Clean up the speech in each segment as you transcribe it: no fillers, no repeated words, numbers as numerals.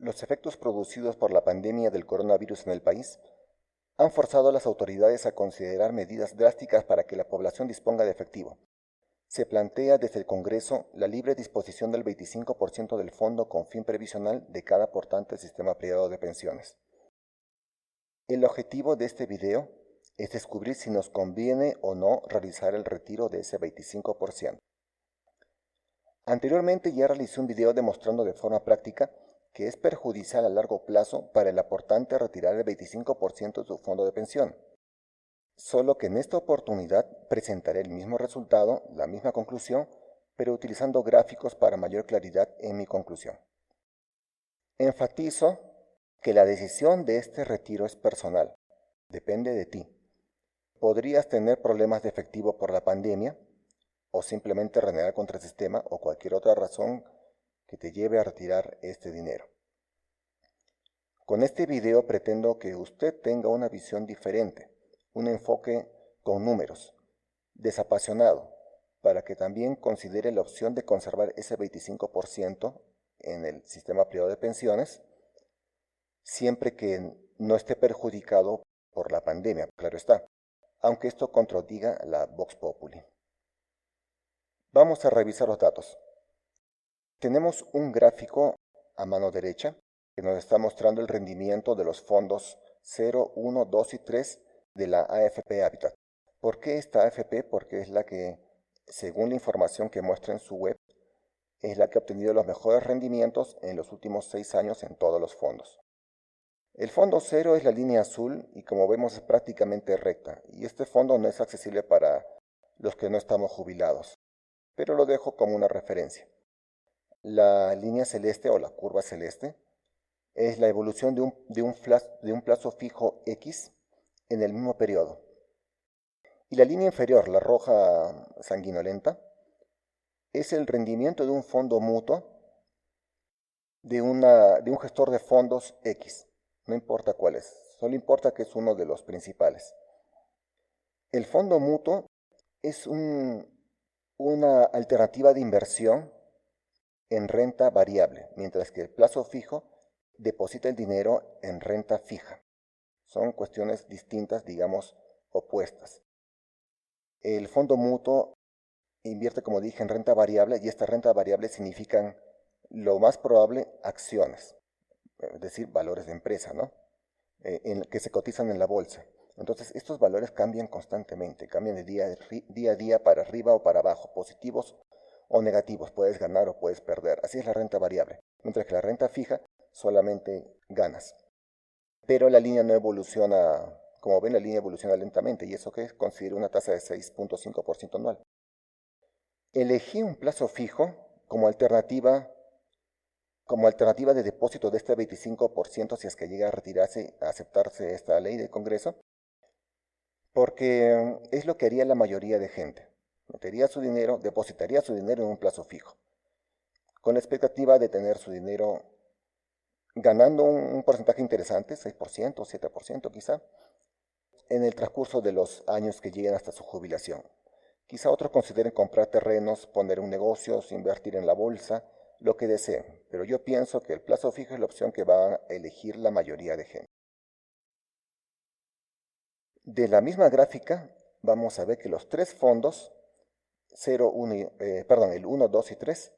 Los efectos producidos por la pandemia del coronavirus en el país han forzado a las autoridades a considerar medidas drásticas para que la población disponga de efectivo. Se plantea desde el Congreso la libre disposición del 25% del fondo con fin previsional de cada aportante del sistema privado de pensiones. El objetivo de este video es descubrir si nos conviene o no realizar el retiro de ese 25%. Anteriormente ya realicé un video demostrando de forma práctica que es perjudicial a largo plazo para el aportante retirar el 25% de su fondo de pensión. Solo que en esta oportunidad presentaré el mismo resultado, la misma conclusión, pero utilizando gráficos para mayor claridad en mi conclusión. Enfatizo que la decisión de este retiro es personal, depende de ti. Podrías tener problemas de efectivo por la pandemia, o simplemente renegar contra el sistema o cualquier otra razón que te lleve a retirar este dinero. Con este video pretendo que usted tenga una visión diferente, un enfoque con números, desapasionado, para que también considere la opción de conservar ese 25% en el sistema privado de pensiones, siempre que no esté perjudicado por la pandemia, claro está, aunque esto contradiga la Vox Populi. Vamos a revisar los datos. Tenemos un gráfico a mano derecha que nos está mostrando el rendimiento de los fondos 0, 1, 2 y 3 de la AFP Habitat. ¿Por qué esta AFP? Porque es la que, según la información que muestra en su web, es la que ha obtenido los mejores rendimientos en los últimos 6 años en todos los fondos. El fondo 0 es la línea azul y como vemos es prácticamente recta, y este fondo no es accesible para los que no estamos jubilados, pero lo dejo como una referencia. La línea celeste o la curva celeste es la evolución de un plazo fijo X en el mismo periodo. Y la línea inferior, la roja sanguinolenta, es el rendimiento de un fondo mutuo de un gestor de fondos X. No importa cuál es, solo importa que es uno de los principales. El fondo mutuo es una alternativa de inversión en renta variable, mientras que el plazo fijo deposita el dinero en renta fija. Son cuestiones distintas, digamos, opuestas. El fondo mutuo invierte, como dije, en renta variable y esta renta variable significan lo más probable acciones, es decir, valores de empresa, ¿no? Que se cotizan en la bolsa. Entonces, estos valores cambian constantemente, cambian de día a día para arriba o para abajo, positivos o negativos, puedes ganar o puedes perder. Así es la renta variable, mientras que la renta fija solamente ganas. Pero la línea no evoluciona, como ven, la línea evoluciona lentamente, y eso que considero una tasa de 6.5% anual. Elegí un plazo fijo como alternativa de depósito de este 25% si es que llega a aceptarse esta ley del Congreso, porque es lo que haría la mayoría de gente. Metería su dinero, depositaría su dinero en un plazo fijo, con la expectativa de tener su dinero ganando un porcentaje interesante, 6%, 7% quizá, en el transcurso de los años que lleguen hasta su jubilación. Quizá otros consideren comprar terrenos, poner un negocio, invertir en la bolsa, lo que deseen, pero yo pienso que el plazo fijo es la opción que va a elegir la mayoría de gente. De la misma gráfica vamos a ver que los tres fondos, el 1, 2 y 3,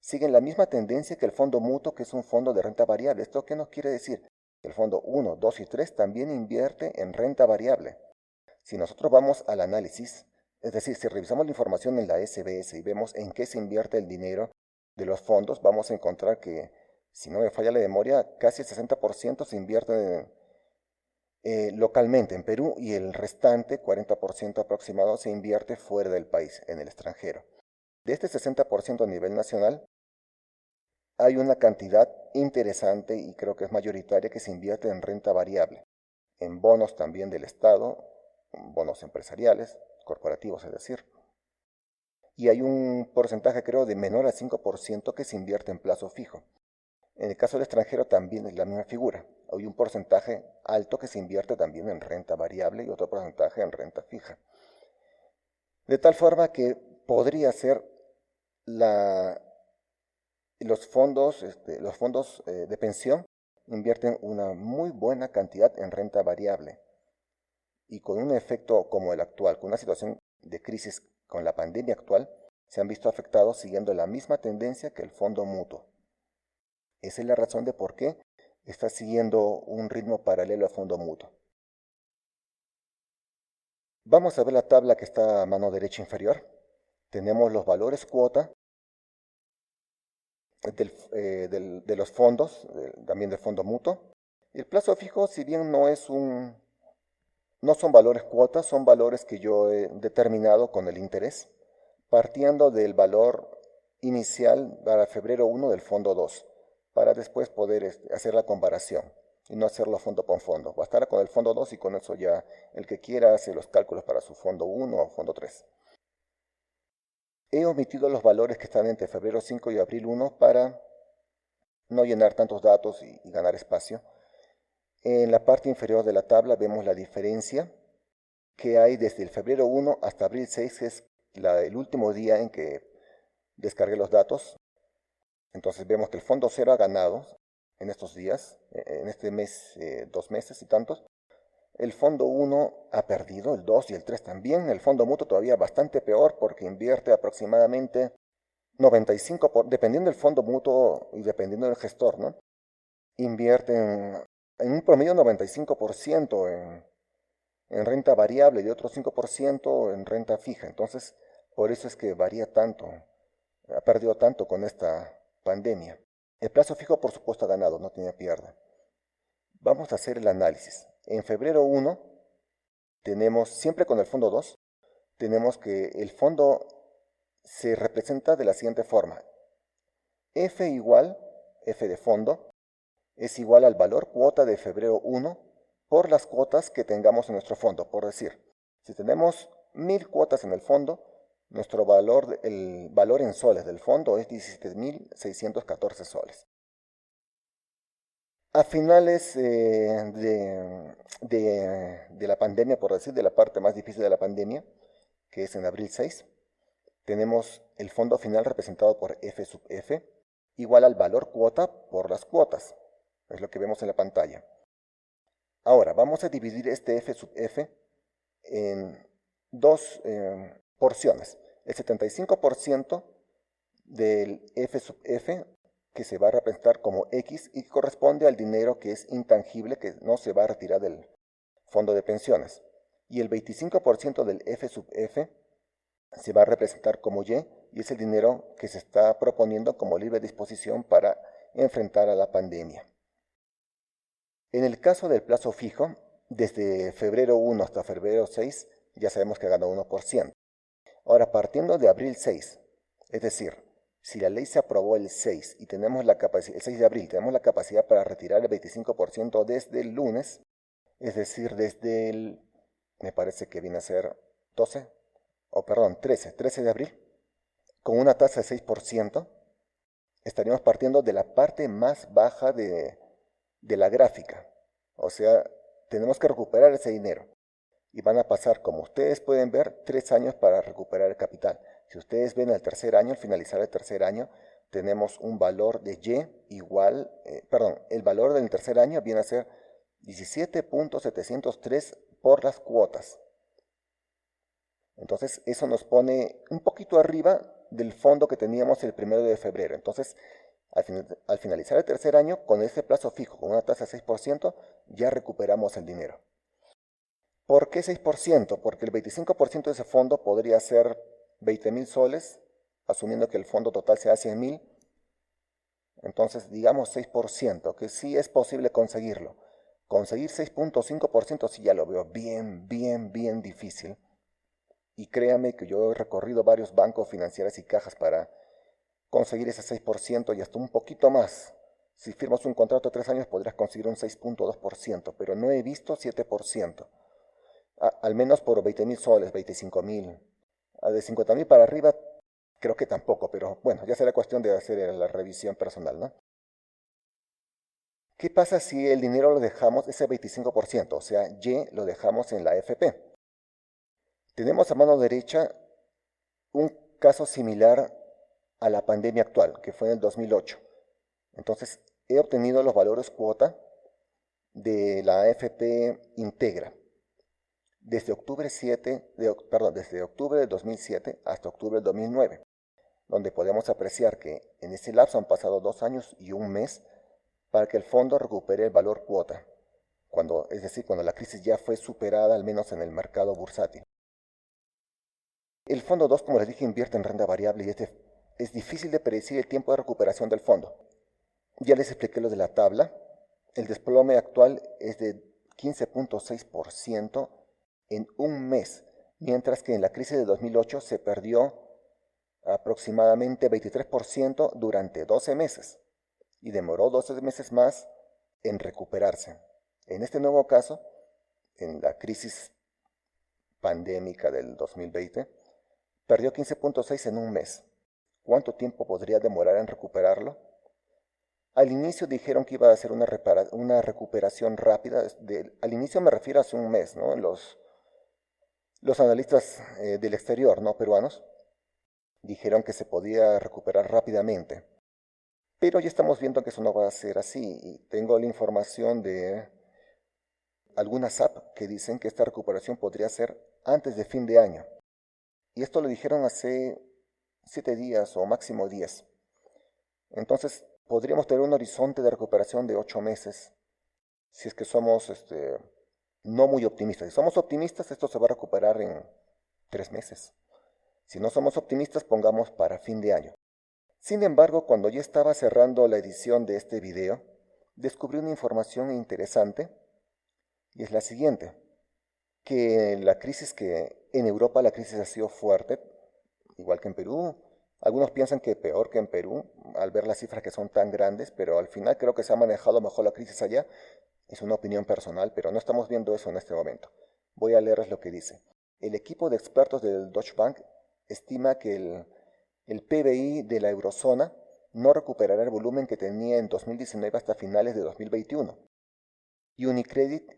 siguen la misma tendencia que el fondo mutuo, que es un fondo de renta variable. ¿Esto qué nos quiere decir? El fondo 1, 2 y 3 también invierte en renta variable. Si nosotros vamos al análisis, es decir, si revisamos la información en la SBS y vemos en qué se invierte el dinero de los fondos, vamos a encontrar que, si no me falla la memoria, casi el 60% se invierte localmente en Perú y el restante, 40% aproximado, se invierte fuera del país, en el extranjero. De este 60% a nivel nacional, hay una cantidad interesante y creo que es mayoritaria que se invierte en renta variable, en bonos también del Estado, bonos empresariales, corporativos es decir. Y hay un porcentaje creo de menor al 5% que se invierte en plazo fijo. En el caso del extranjero también es la misma figura. Hay un porcentaje alto que se invierte también en renta variable y otro porcentaje en renta fija. De tal forma que podría ser la los fondos de pensión invierten una muy buena cantidad en renta variable y con un efecto como el actual, con una situación de crisis con la pandemia actual, se han visto afectados siguiendo la misma tendencia que el fondo mutuo. Esa es la razón de por qué está siguiendo un ritmo paralelo al fondo mutuo. Vamos a ver la tabla que está a mano derecha inferior. Tenemos los valores cuota de los fondos, también del fondo mutuo. El plazo fijo, si bien no son valores cuotas, son valores que yo he determinado con el interés, partiendo del valor inicial para febrero 1 del fondo 2, para después poder hacer la comparación y no hacerlo fondo por fondo. Bastará con el fondo 2 y con eso ya el que quiera hace los cálculos para su fondo 1 o fondo 3. He omitido los valores que están entre febrero 5 y abril 1 para no llenar tantos datos y ganar espacio. En la parte inferior de la tabla vemos la diferencia que hay desde el febrero 1 hasta abril 6, que es el último día en que descargué los datos. Entonces vemos que el fondo 0 ha ganado en estos días, en este mes, 2 meses y tantos. El fondo 1 ha perdido, el 2 y el 3 también. El fondo mutuo todavía bastante peor porque invierte aproximadamente 95%, dependiendo del fondo mutuo y dependiendo del gestor, ¿no? Invierte en un promedio 95% en renta variable y otro 5% en renta fija. Entonces, por eso es que varía tanto, ha perdido tanto con esta pandemia. El plazo fijo, por supuesto, ha ganado, no tiene pierde. Vamos a hacer el análisis. En febrero 1 tenemos, siempre con el fondo 2, tenemos que el fondo se representa de la siguiente forma. F igual, F de fondo, es igual al valor cuota de febrero 1 por las cuotas que tengamos en nuestro fondo. Por decir, si tenemos 1000 cuotas en el fondo, el valor en soles del fondo es 17.614 soles. A finales de la pandemia, por decir, de la parte más difícil de la pandemia, que es en abril 6, tenemos el fondo final representado por F sub F, igual al valor cuota por las cuotas. Es lo que vemos en la pantalla. Ahora, vamos a dividir este F sub F en dos porciones. El 75% del F sub F, que se va a representar como X y corresponde al dinero que es intangible, que no se va a retirar del fondo de pensiones. Y el 25% del F sub F se va a representar como Y es el dinero que se está proponiendo como libre disposición para enfrentar a la pandemia. En el caso del plazo fijo, desde febrero 1 hasta febrero 6, ya sabemos que gana 1%. Ahora, partiendo de abril 6, es decir, si la ley se aprobó el 6 y tenemos el 6 de abril, tenemos la capacidad para retirar el 25% desde el lunes, es decir, desde el, me parece que viene a ser 13 de abril, con una tasa de 6%, estaríamos partiendo de la parte más baja de la gráfica. O sea, tenemos que recuperar ese dinero. Y van a pasar, como ustedes pueden ver, 3 años para recuperar el capital. Si ustedes ven el tercer año, al finalizar el tercer año, tenemos un valor de Y igual, el valor del tercer año viene a ser 17.703 por las cuotas. Entonces, eso nos pone un poquito arriba del fondo que teníamos el 1 de febrero. Entonces, al finalizar el tercer año, con ese plazo fijo, con una tasa de 6%, ya recuperamos el dinero. ¿Por qué 6%? Porque el 25% de ese fondo podría ser 20.000 soles, asumiendo que el fondo total sea 100.000. Entonces, digamos 6%, que sí es posible conseguirlo. Conseguir 6.5% sí ya lo veo bien difícil. Y créame que yo he recorrido varios bancos, financieras y cajas para conseguir ese 6% y hasta un poquito más. Si firmas un contrato de 3 años podrías conseguir un 6.2%, pero no he visto 7%. Al menos por 20.000 soles, 25.000. De 50.000 para arriba, creo que tampoco, pero bueno, ya será cuestión de hacer la revisión personal, ¿no? ¿Qué pasa si el dinero lo dejamos, ese 25%, o sea, Y lo dejamos en la AFP? Tenemos a mano derecha un caso similar a la pandemia actual, que fue en el 2008. Entonces, he obtenido los valores cuota de la AFP Integra desde desde octubre de 2007 hasta octubre de 2009, donde podemos apreciar que en ese lapso han pasado 2 años y un mes para que el fondo recupere el valor cuota, es decir, cuando la crisis ya fue superada, al menos en el mercado bursátil. El fondo 2, como les dije, invierte en renta variable y es difícil de predecir el tiempo de recuperación del fondo. Ya les expliqué lo de la tabla. El desplome actual es de 15.6% en un mes, mientras que en la crisis de 2008 se perdió aproximadamente 23% durante 12 meses y demoró 12 meses más en recuperarse. En este nuevo caso, en la crisis pandémica del 2020, perdió 15.6 en un mes. ¿Cuánto tiempo podría demorar en recuperarlo? Al inicio dijeron que iba a ser una recuperación rápida. Al inicio me refiero a hace un mes, ¿no? Los analistas del exterior, no peruanos, dijeron que se podía recuperar rápidamente. Pero ya estamos viendo que eso no va a ser así. Y tengo la información de algunas apps que dicen que esta recuperación podría ser antes de fin de año. Y esto lo dijeron hace 7 días o máximo 10. Entonces, podríamos tener un horizonte de recuperación de 8 meses, si es que somos no muy optimistas. Si somos optimistas, esto se va a recuperar en 3 meses. Si no somos optimistas, pongamos para fin de año. Sin embargo, cuando ya estaba cerrando la edición de este video, descubrí una información interesante, y es la siguiente, que en Europa la crisis ha sido fuerte, igual que en Perú. Algunos piensan que peor que en Perú, al ver las cifras que son tan grandes, pero al final creo que se ha manejado mejor la crisis allá. Es una opinión personal, pero no estamos viendo eso en este momento. Voy a leerles lo que dice. El equipo de expertos del Deutsche Bank estima que el PBI de la eurozona no recuperará el volumen que tenía en 2019 hasta finales de 2021. Y Unicredit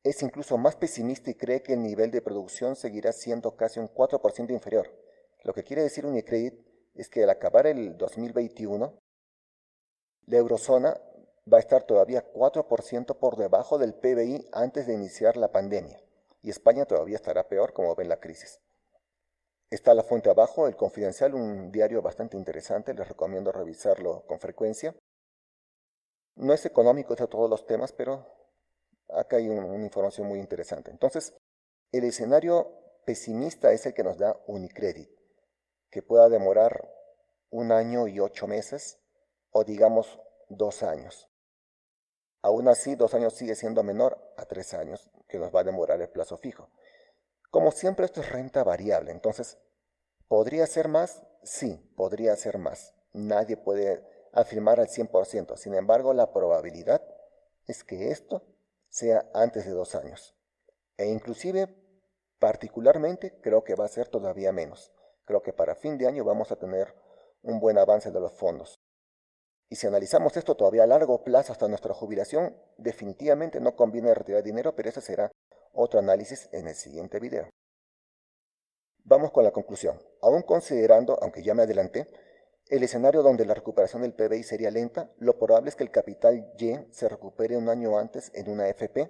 es incluso más pesimista y cree que el nivel de producción seguirá siendo casi un 4% inferior. Lo que quiere decir Unicredit es que al acabar el 2021, la eurozona va a estar todavía 4% por debajo del PBI antes de iniciar la pandemia. Y España todavía estará peor, como ven la crisis. Está la fuente abajo, El Confidencial, un diario bastante interesante, les recomiendo revisarlo con frecuencia. No es económico de todos los temas, pero acá hay una información muy interesante. Entonces, el escenario pesimista es el que nos da Unicredit, que pueda demorar 1 año y 8 meses, o digamos 2 años. Aún así, 2 años sigue siendo menor a 3 años, que nos va a demorar el plazo fijo. Como siempre, esto es renta variable, entonces, ¿podría ser más? Sí, podría ser más. Nadie puede afirmar al 100%. Sin embargo, la probabilidad es que esto sea antes de 2 años. E inclusive, particularmente, creo que va a ser todavía menos. Creo que para fin de año vamos a tener un buen avance de los fondos. Y si analizamos esto todavía a largo plazo hasta nuestra jubilación, definitivamente no conviene retirar dinero, pero ese será otro análisis en el siguiente video. Vamos con la conclusión. Aún considerando, aunque ya me adelanté, el escenario donde la recuperación del PBI sería lenta, lo probable es que el capital Y se recupere un año antes en una AFP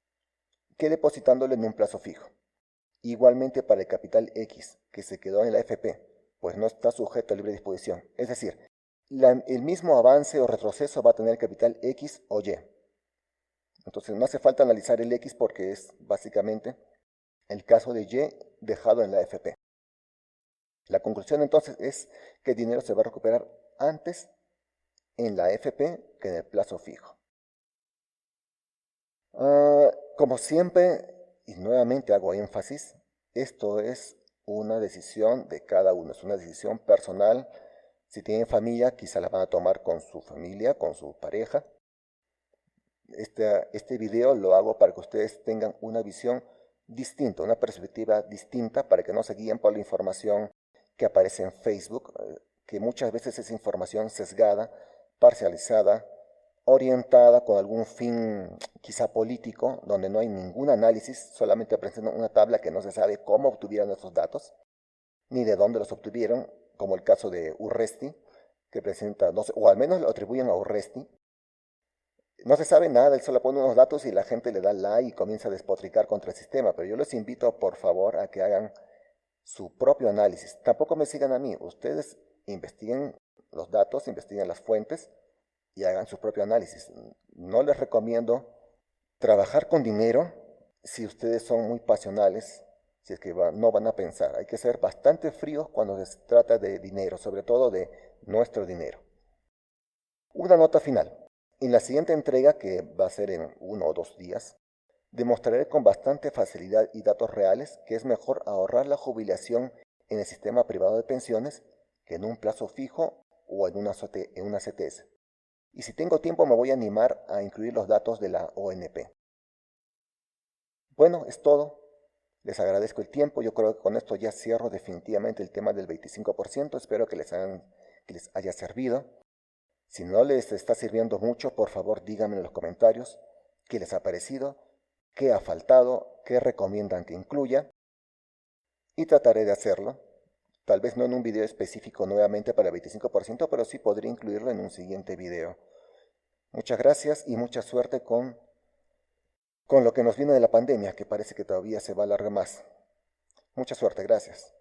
que depositándolo en un plazo fijo. Igualmente para el capital X, que se quedó en la AFP, pues no está sujeto a libre disposición. Es decir, el mismo avance o retroceso va a tener el capital X o Y. Entonces no hace falta analizar el X porque es básicamente el caso de Y dejado en la AFP. La conclusión entonces es que el dinero se va a recuperar antes en la AFP que en el plazo fijo. Como siempre, y nuevamente hago énfasis, esto es una decisión de cada uno, es una decisión personal. Si tienen familia, quizá la van a tomar con su familia, con su pareja. Este video lo hago para que ustedes tengan una visión distinta, una perspectiva distinta, para que no se guíen por la información que aparece en Facebook, que muchas veces es información sesgada, parcializada, orientada con algún fin quizá político, donde no hay ningún análisis, solamente presentan una tabla que no se sabe cómo obtuvieron esos datos, ni de dónde los obtuvieron, como el caso de Urresti, que presenta, no sé, o al menos lo atribuyen a Urresti. No se sabe nada, él solo pone unos datos y la gente le da like y comienza a despotricar contra el sistema, pero yo les invito por favor a que hagan su propio análisis. Tampoco me sigan a mí, ustedes investiguen los datos, investiguen las fuentes y hagan su propio análisis. No les recomiendo trabajar con dinero si ustedes son muy pasionales, si es que no van a pensar. Hay que ser bastante fríos cuando se trata de dinero, sobre todo de nuestro dinero. Una nota final. En la siguiente entrega, que va a ser en 1 o 2 días, demostraré con bastante facilidad y datos reales que es mejor ahorrar la jubilación en el sistema privado de pensiones que en un plazo fijo o en una CTS. Y si tengo tiempo me voy a animar a incluir los datos de la ONP. Bueno, es todo. Les agradezco el tiempo. Yo creo que con esto ya cierro definitivamente el tema del 25%. Espero que les haya servido. Si no les está sirviendo mucho, por favor díganme en los comentarios qué les ha parecido, qué ha faltado, qué recomiendan que incluya. Y trataré de hacerlo. Tal vez no en un video específico nuevamente para el 25%, pero sí podría incluirlo en un siguiente video. Muchas gracias y mucha suerte con lo que nos viene de la pandemia, que parece que todavía se va a alargar más. Mucha suerte, gracias.